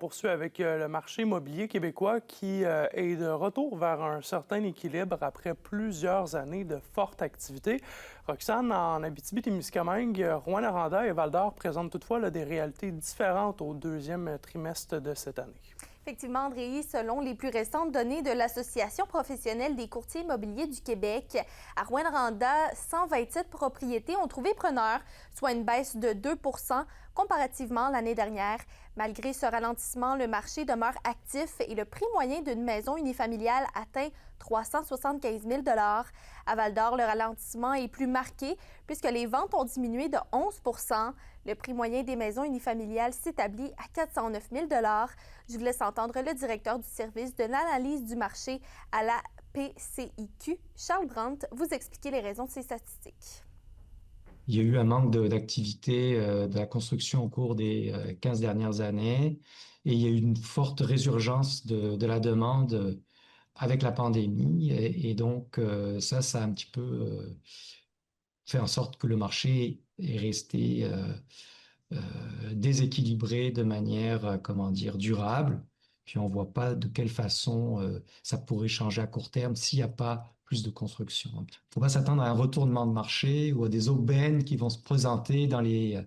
poursuit avec le marché immobilier québécois qui est de retour vers un certain équilibre après plusieurs années de forte activité. Roxane, en Abitibi-Témiscamingue, Rouyn-Noranda et Val-d'Or présentent toutefois là, des réalités différentes au deuxième trimestre de cette année. Effectivement, Andréi, selon les plus récentes données de l'Association professionnelle des courtiers immobiliers du Québec, à Rouyn-Noranda, 127 propriétés ont trouvé preneur, soit une baisse de 2 comparativement l'année dernière. Malgré ce ralentissement, le marché demeure actif et le prix moyen d'une maison unifamiliale atteint 375 000 $. À Val-d'Or, le ralentissement est plus marqué puisque les ventes ont diminué de 11 Le prix moyen des maisons unifamiliales s'établit à 409 000 $. Je vous laisse entendre le directeur du service de l'analyse du marché à la PCIQ, Charles Brandt, vous expliquer les raisons de ces statistiques. Il y a eu un manque d'activité de la construction au cours des 15 dernières années et il y a eu une forte résurgence de la demande avec la pandémie et donc ça a un petit peu fait en sorte que le marché est resté déséquilibré de manière, comment dire, durable. Puis on ne voit pas de quelle façon ça pourrait changer à court terme s'il n'y a pas plus de construction. Il ne faut pas s'attendre à un retournement de marché ou à des aubaines qui vont se présenter dans les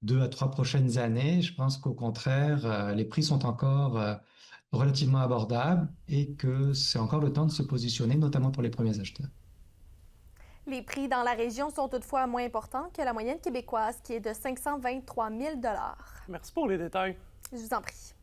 2 à 3 prochaines années. Je pense qu'au contraire, les prix sont encore relativement abordables et que c'est encore le temps de se positionner, notamment pour les premiers acheteurs. Les prix dans la région sont toutefois moins importants que la moyenne québécoise qui est de 523 000 $. Merci pour les détails. Je vous en prie.